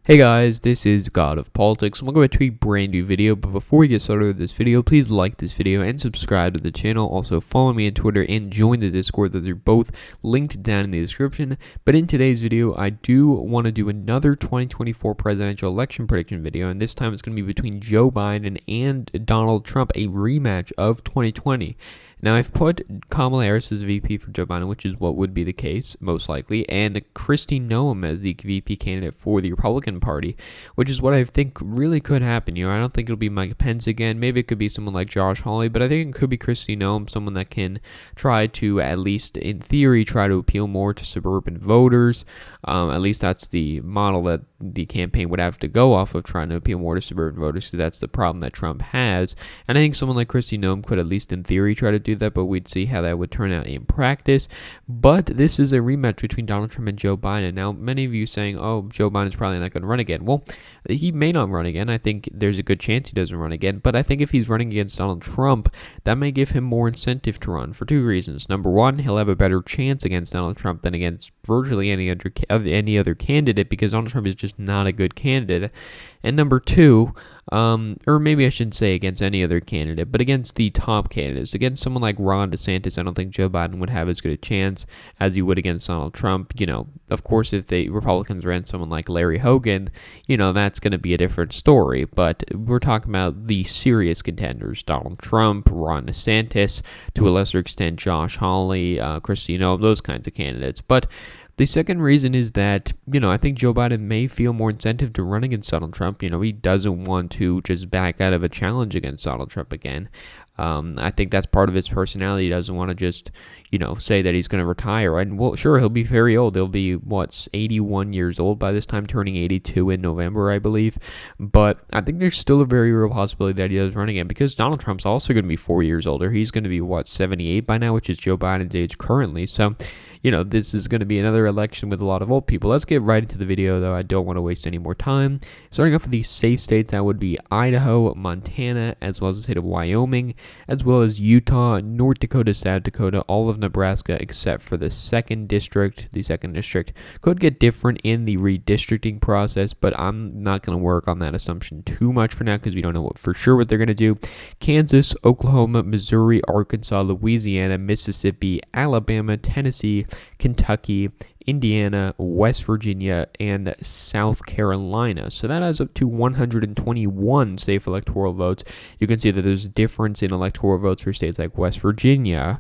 Hey guys, this is God of Politics, and welcome back to a brand new video. But before we get started with this video, please like this video and subscribe to the channel. Also follow me on Twitter and join the Discord. Those are both linked down in the description. But in today's video, I do want to do another 2024 presidential election prediction video, and this time it's going to be between Joe Biden and Donald Trump, a rematch of 2020. Now, I've put Kamala Harris as VP for Joe Biden, which is what would be the case, most likely, and Kristi Noem as the VP candidate for the Republican Party, which is what I think really could happen. I don't think it'll be Mike Pence again. Maybe it could be someone like Josh Hawley, but I think it could be Kristi Noem, someone that can try to, at least in theory, try to appeal more to suburban voters. At least that's the model that the campaign would have to go off of, trying to appeal more to suburban voters, because that's the problem that Trump has. And I think someone like Kristi Noem could, at least in theory, try to do that, but we'd see how that would turn out in practice. But this is a rematch between Donald Trump and Joe Biden. Now, many of you saying, oh, Joe Biden's probably not going to run again. Well, he may not run again. I think there's a good chance he doesn't run again. But I think if he's running against Donald Trump, that may give him more incentive to run for two reasons. Number one, he'll have a better chance against Donald Trump than against virtually any other candidate, because Donald Trump is just not a good candidate. And number two, or maybe I shouldn't say against any other candidate, but against the top candidates. Against someone like Ron DeSantis, I don't think Joe Biden would have as good a chance as he would against Donald Trump. Of course, if the Republicans ran someone like Larry Hogan, that's going to be a different story. But we're talking about the serious contenders: Donald Trump, Ron DeSantis, to a lesser extent Josh Hawley, Kristi Noem, those kinds of candidates. But the second reason is that, I think Joe Biden may feel more incentive to run against Donald Trump. He doesn't want to just back out of a challenge against Donald Trump again. I think that's part of his personality. He doesn't want to just, say that he's going to retire. And, well, sure, he'll be very old. He'll be, 81 years old by this time, turning 82 in November, I believe. But I think there's still a very real possibility that he does run again, because Donald Trump's also going to be 4 years older. He's going to be, 78 by now, which is Joe Biden's age currently. So, this is going to be another election with a lot of old people. Let's get right into the video, though. I don't want to waste any more time. Starting off with the safe states, that would be Idaho, Montana, as well as the state of Wyoming, as well as Utah, North Dakota, South Dakota, all of Nebraska, except for the second district. The second district could get different in the redistricting process, but I'm not going to work on that assumption too much for now, because we don't know for sure what they're going to do. Kansas, Oklahoma, Missouri, Arkansas, Louisiana, Mississippi, Alabama, Tennessee, Kentucky, Indiana, West Virginia, and South Carolina. So that adds up to 121 safe electoral votes. You can see that there's a difference in electoral votes for states like West Virginia.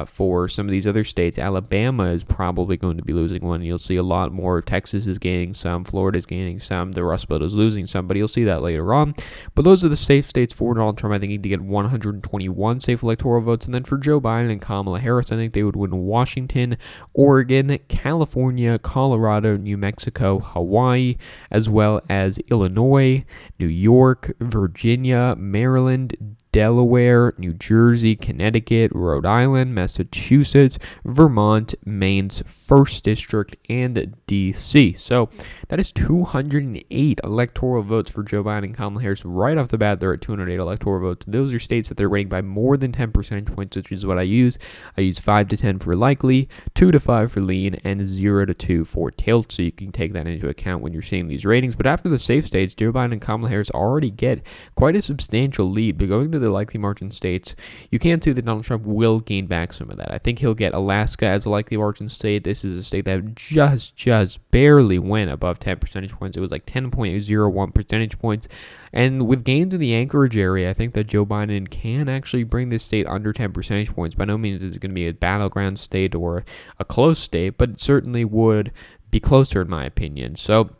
For some of these other states, Alabama is probably going to be losing one. You'll see a lot more. Texas is gaining some. Florida is gaining some. The Rust Belt is losing some, but you'll see that later on. But those are the safe states for Donald Trump. I think he'd get 121 safe electoral votes. And then for Joe Biden and Kamala Harris, I think they would win Washington, Oregon, California, Colorado, New Mexico, Hawaii, as well as Illinois, New York, Virginia, Maryland, Delaware, New Jersey, Connecticut, Rhode Island, Massachusetts, Vermont, Maine's 1st District, and D.C. So that is 208 electoral votes for Joe Biden and Kamala Harris. Right off the bat, they're at 208 electoral votes. Those are states that they're rating by more than 10 percentage points, which is what I use. I use 5 to 10 for likely, 2 to 5 for lean, and 0 to 2 for tilt. So you can take that into account when you're seeing these ratings. But after the safe states, Joe Biden and Kamala Harris already get quite a substantial lead. But going to the likely margin states, you can see that Donald Trump will gain back some of that. I think he'll get Alaska as a likely margin state. This is a state that just barely went above 10 percentage points. It was like 10.01 percentage points. And with gains in the Anchorage area, I think that Joe Biden can actually bring this state under 10 percentage points. By no means is it going to be a battleground state or a close state, but it certainly would be closer in my opinion. So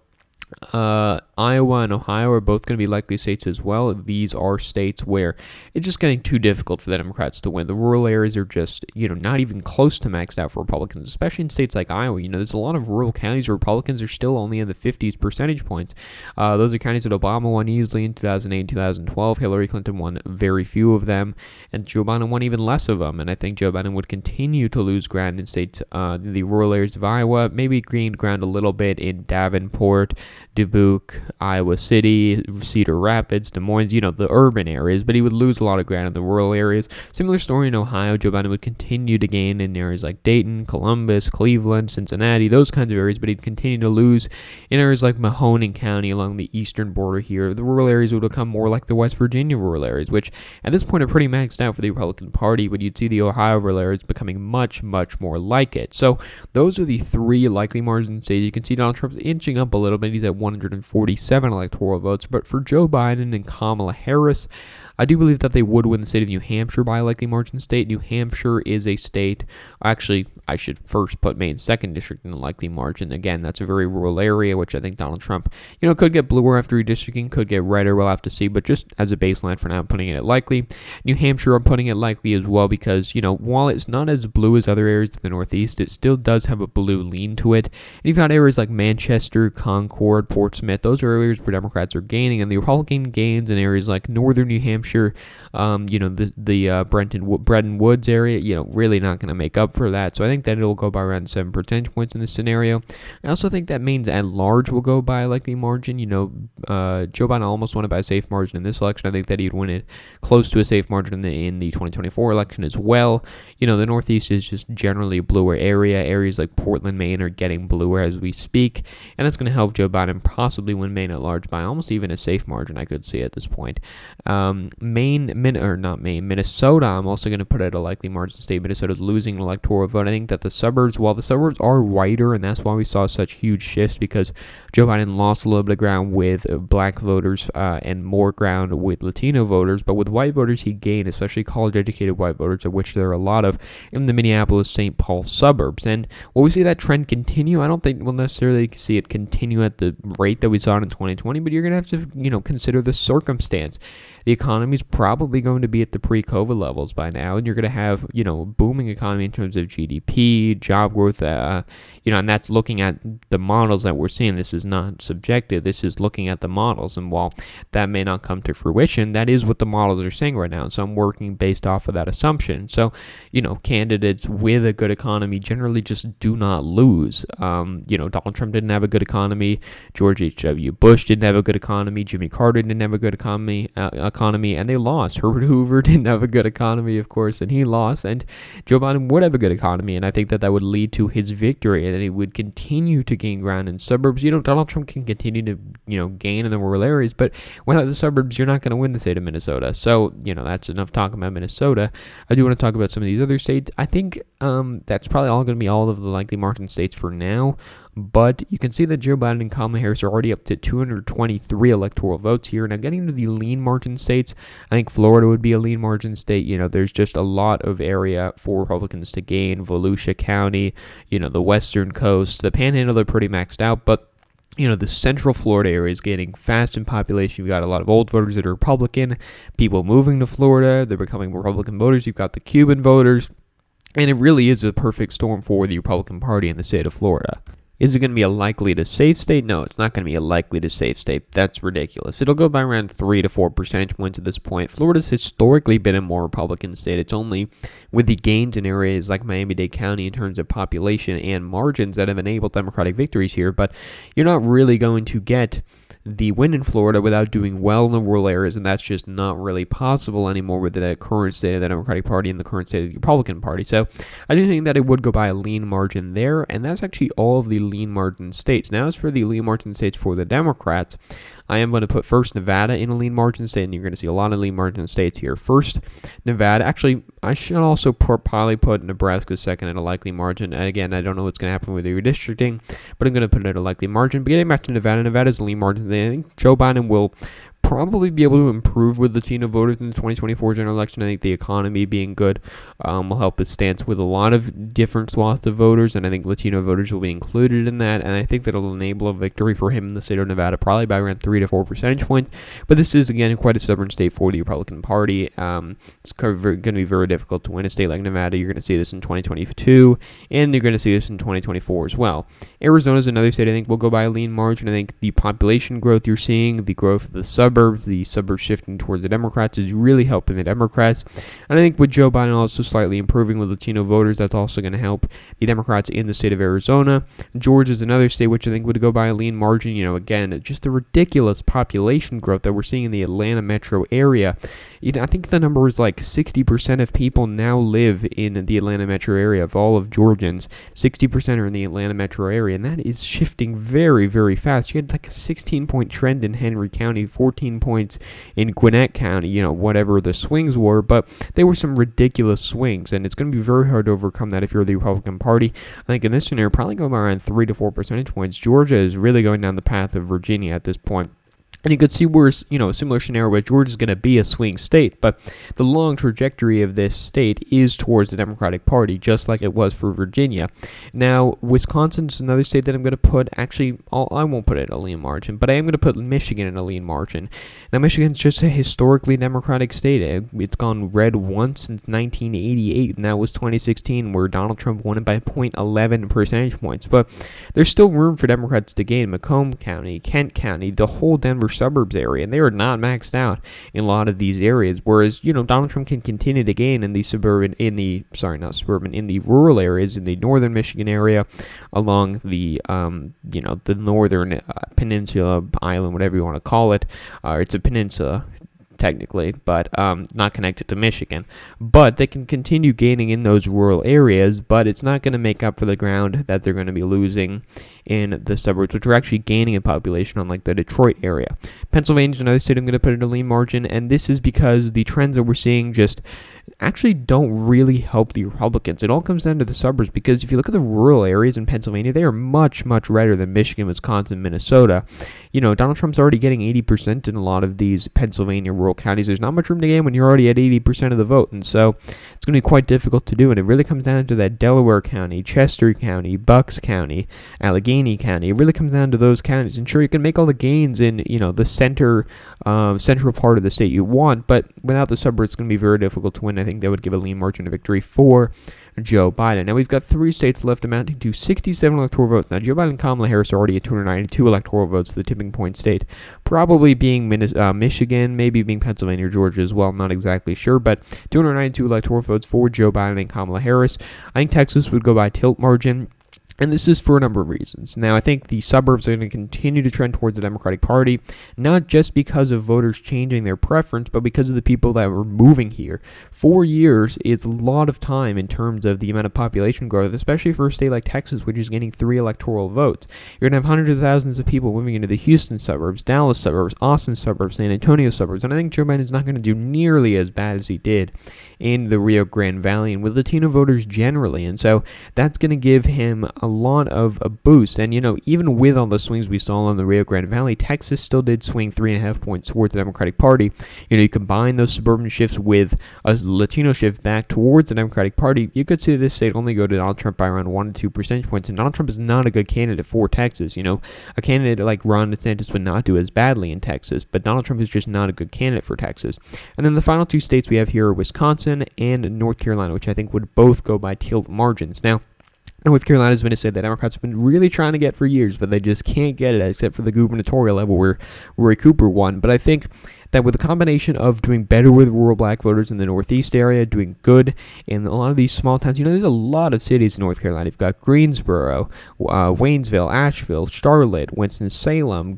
Iowa and Ohio are both going to be likely states as well. These are states where it's just getting too difficult for the Democrats to win. The rural areas are just, not even close to maxed out for Republicans, especially in states like Iowa. There's a lot of rural counties where Republicans are still only in the 50s percentage points. Those are counties that Obama won easily in 2008 and 2012. Hillary Clinton won very few of them, and Joe Biden won even less of them. And I think Joe Biden would continue to lose ground in states, the rural areas of Iowa, maybe gain ground a little bit in Davenport, Dubuque, Iowa City, Cedar Rapids, Des Moines, the urban areas, but he would lose a lot of ground in the rural areas. Similar story in Ohio. Joe Biden would continue to gain in areas like Dayton, Columbus, Cleveland, Cincinnati, those kinds of areas, but he'd continue to lose in areas like Mahoning County along the eastern border here. The rural areas would become more like the West Virginia rural areas, which at this point are pretty maxed out for the Republican Party, but you'd see the Ohio rural areas becoming much, much more like it. So those are the three likely margin states. You can see Donald Trump's inching up a little bit. He's at 147 electoral votes, but for Joe Biden and Kamala Harris, I do believe that they would win the state of New Hampshire by a likely margin state. New Hampshire is a state, actually, I should first put Maine's 2nd district in a likely margin. Again, that's a very rural area, which I think Donald Trump, could get bluer after redistricting, could get redder, we'll have to see, but just as a baseline for now, I'm putting it at likely. New Hampshire, I'm putting it likely as well because, while it's not as blue as other areas of the Northeast, it still does have a blue lean to it. And you've got areas like Manchester, Concord, Portsmouth, those are areas where Democrats are gaining, and the Republican gains in areas like northern New Hampshire, the Bretton Woods area, really not going to make up for that. So I think that it'll go by around 7 percentage points in this scenario. I also think that Maine's at large will go by a likely margin. Joe Biden almost won it by a safe margin in this election. I think that he'd win it close to a safe margin in the 2024 election as well. The Northeast is just generally a bluer area. Areas like Portland, Maine are getting bluer as we speak, and that's going to help Joe Biden possibly win Maine at large by almost even a safe margin, I could see at this point. Minnesota, I'm also going to put at a likely margin state. Minnesota's losing an electoral vote. I think that while the suburbs are whiter, and that's why we saw such huge shifts, because Joe Biden lost a little bit of ground with black voters and more ground with Latino voters, but with white voters he gained, especially college-educated white voters, of which there are a lot of in the Minneapolis-St. Paul suburbs. And will we see that trend continue? I don't think we'll necessarily see it continue at the rate that we saw in 2020, but you're going to have to, consider the circumstance. The economy is probably going to be at the pre-COVID levels by now, and you're going to have, a booming economy in terms of GDP, job growth, and that's looking at the models that we're seeing. This is not subjective. This is looking at the models, and while that may not come to fruition, that is what the models are saying right now. So I'm working based off of that assumption. So, candidates with a good economy generally just do not lose. Donald Trump didn't have a good economy. George H.W. Bush didn't have a good economy. Jimmy Carter didn't have a good economy, and they lost. Herbert Hoover didn't have a good economy, of course, and he lost. And Joe Biden would have a good economy, and I think that would lead to his victory, and that he would continue to gain ground in suburbs. Donald Trump can continue to, gain in the rural areas, but without the suburbs, you're not going to win the state of Minnesota. So, that's enough talking about Minnesota. I do want to talk about some of these other states. I think that's probably all going to be all of the likely margin states for now. But you can see that Joe Biden and Kamala Harris are already up to 223 electoral votes here. Now, getting to the lean margin states, I think Florida would be a lean margin state. There's just a lot of area for Republicans to gain. Volusia County, the western coast, the Panhandle, they're pretty maxed out. But the central Florida area is getting fast in population. You've got a lot of old voters that are Republican, people moving to Florida, they're becoming Republican voters. You've got the Cuban voters, and it really is a perfect storm for the Republican Party in the state of Florida. Is it going to be a likely to safe state? No, it's not going to be a likely to safe state. That's ridiculous. It'll go by around 3 to 4 percentage points at this point. Florida's historically been a more Republican state. It's only with the gains in areas like Miami-Dade County in terms of population and margins that have enabled Democratic victories here. But you're not really going to get the win in Florida without doing well in the rural areas, and that's just not really possible anymore with the current state of the Democratic Party and the current state of the Republican Party. So I do think that it would go by a lean margin there, and that's actually all of the lean margin states. Now, as for the lean margin states for the Democrats, I am going to put first Nevada in a lean margin state, and you're going to see a lot of lean margin states here. First, Nevada. Actually, I should also probably put Nebraska second at a likely margin. Again, I don't know what's going to happen with the redistricting, but I'm going to put it at a likely margin. But getting back to Nevada, Nevada's a lean margin. I think Joe Biden will probably be able to improve with Latino voters in the 2024 general election. I think the economy being good will help his stance with a lot of different swaths of voters, and I think Latino voters will be included in that, and I think that it'll enable a victory for him in the state of Nevada, probably by around 3 to 4 percentage points. But this is, again, quite a stubborn state for the Republican Party. It's going to be very difficult to win a state like Nevada. You're going to see this in 2022, and you're going to see this in 2024 as well. Arizona is another state I think will go by a lean margin. I think the population growth you're seeing, the growth of the suburbs, suburbs shifting towards the Democrats is really helping the Democrats. And I think with Joe Biden also slightly improving with Latino voters, that's also going to help the Democrats in the state of Arizona. Georgia is another state which I think would go by a lean margin. Again, just the ridiculous population growth that we're seeing in the Atlanta metro area. I think the number is like 60% of people now live in the Atlanta metro area. Of all of Georgians, 60% are in the Atlanta metro area, and that is shifting very, very fast. You had like a 16-point trend in Henry County, 14 points in Gwinnett County, whatever the swings were, but they were some ridiculous swings, and it's going to be very hard to overcome that if you're the Republican Party. I think in this scenario, probably going around 3 to 4 percentage points. Georgia is really going down the path of Virginia at this point. And you could see where, a similar scenario where Georgia is going to be a swing state, but the long trajectory of this state is towards the Democratic Party, just like it was for Virginia. Now, Wisconsin is another state that I'm going to put, actually, I won't put it in a lean margin, but I am going to put Michigan in a lean margin. Now, Michigan's just a historically Democratic state. It's gone red once since 1988, and that was 2016, where Donald Trump won it by 0.11 percentage points. But there's still room for Democrats to gain. Macomb County, Kent County, the whole Denver suburbs area, and they are not maxed out in a lot of these areas, whereas Donald Trump can continue to gain in the in the rural areas in the northern Michigan area, along the the northern peninsula, island, whatever you want to call it. It's a peninsula technically, but not connected to Michigan. But they can continue gaining in those rural areas, but it's not going to make up for the ground that they're going to be losing in the suburbs, which are actually gaining in population, unlike the Detroit area. Pennsylvania is another state I'm going to put in a lean margin, and this is because the trends that we're seeing just actually don't really help the Republicans. It all comes down to the suburbs, because if you look at the rural areas in Pennsylvania, they are much, much redder than Michigan, Wisconsin, Minnesota. Donald Trump's already getting 80% in a lot of these Pennsylvania rural counties. There's not much room to gain when you're already at 80% of the vote, and so it's going to be quite difficult to do, and it really comes down to that Delaware County, Chester County, Bucks County, Allegheny County. It really comes down to those counties, and sure, you can make all the gains in the central part of the state you want, but without the suburbs, it's going to be very difficult to win. I think that would give a lean margin of victory for Joe Biden. Now, we've got 3 states left amounting to 67 electoral votes. Now, Joe Biden and Kamala Harris are already at 292 electoral votes, the tipping point state probably being Michigan, maybe being Pennsylvania or Georgia as well. I'm not exactly sure, but 292 electoral votes for Joe Biden and Kamala Harris. I think Texas would go by tilt margin. And this is for a number of reasons. Now, I think the suburbs are going to continue to trend towards the Democratic Party, not just because of voters changing their preference, but because of the people that were moving here. 4 years is a lot of time in terms of the amount of population growth, especially for a state like Texas, which is getting 3 electoral votes. You're going to have hundreds of thousands of people moving into the Houston suburbs, Dallas suburbs, Austin suburbs, San Antonio suburbs, and I think Joe Biden is not going to do nearly as bad as he did in the Rio Grande Valley and with Latino voters generally, and so that's going to give him a lot of a boost. And even with all the swings we saw in the Rio Grande Valley, Texas still did swing 3.5 points towards the Democratic Party. You combine those suburban shifts with a Latino shift back towards the Democratic Party, you could see this state only go to Donald Trump by around 1 to 2 percentage points, and Donald Trump is not a good candidate for Texas. A candidate like Ron DeSantis would not do as badly in Texas, but Donald Trump is just not a good candidate for Texas. And then the final 2 states we have here are Wisconsin and North Carolina, which I think would both go by tilt margins. Now, North Carolina has been a state that Democrats have been really trying to get for years, but they just can't get it, except for the gubernatorial level where Roy Cooper won. But I think that with a combination of doing better with rural black voters in the Northeast area, doing good in a lot of these small towns, there's a lot of cities in North Carolina. You've got Greensboro, Waynesville, Asheville, Charlotte, Winston-Salem,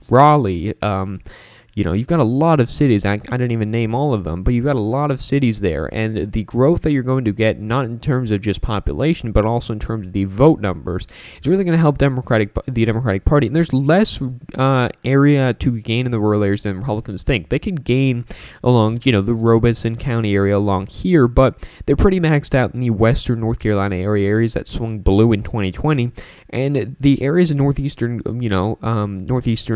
Raleigh, you've got a lot of cities. I didn't even name all of them, but you've got a lot of cities there. And the growth that you're going to get, not in terms of just population, but also in terms of the vote numbers, is really going to help the Democratic Party. And there's less area to gain in the rural areas than Republicans think. They can gain along, the Robeson County area along here, but they're pretty maxed out in the western North Carolina areas that swung blue in 2020. And the areas in northeastern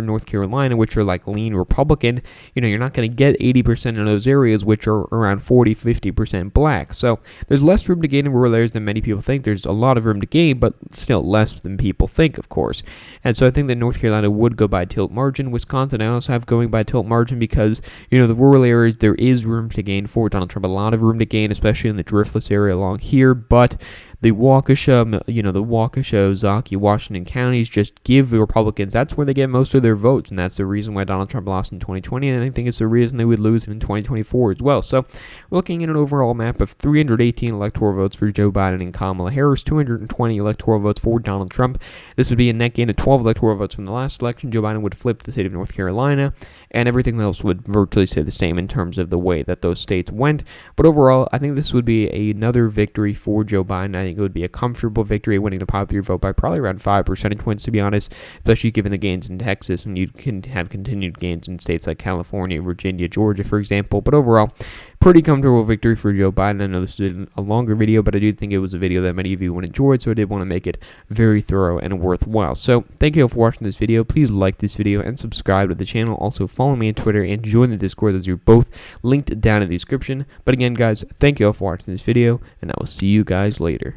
North Carolina, which are like lean Republican, you're not going to get 80% of those areas, which are around 40-50% black. So there's less room to gain in rural areas than many people think. There's a lot of room to gain, but still less than people think, of course. And so I think that North Carolina would go by tilt margin. Wisconsin I also have going by tilt margin because, the rural areas, there is room to gain for Donald Trump. A lot of room to gain, especially in the driftless area along here, but the Waukesha, the Waukesha, Ozaukee, Washington counties just give the Republicans. That's where they get most of their votes, and that's the reason why Donald Trump lost in 2020, and I think it's the reason they would lose in 2024 as well. So, we're looking at an overall map of 318 electoral votes for Joe Biden and Kamala Harris, 220 electoral votes for Donald Trump. This would be a net gain of 12 electoral votes from the last election. Joe Biden would flip the state of North Carolina, and everything else would virtually stay the same in terms of the way that those states went. But overall, I think this would be another victory for Joe Biden. I think it would be a comfortable victory, winning the popular vote by probably around 5 percentage points, to be honest, especially given the gains in Texas, and you can have continued gains in states like California, Virginia, Georgia, for example. But overall, pretty comfortable victory for Joe Biden. I know this is a longer video, but I do think it was a video that many of you would enjoy, so I did want to make it very thorough and worthwhile. So, thank you all for watching this video. Please like this video and subscribe to the channel. Also, follow me on Twitter and join the Discord. Those are both linked down in the description. But again, guys, thank you all for watching this video, and I will see you guys later.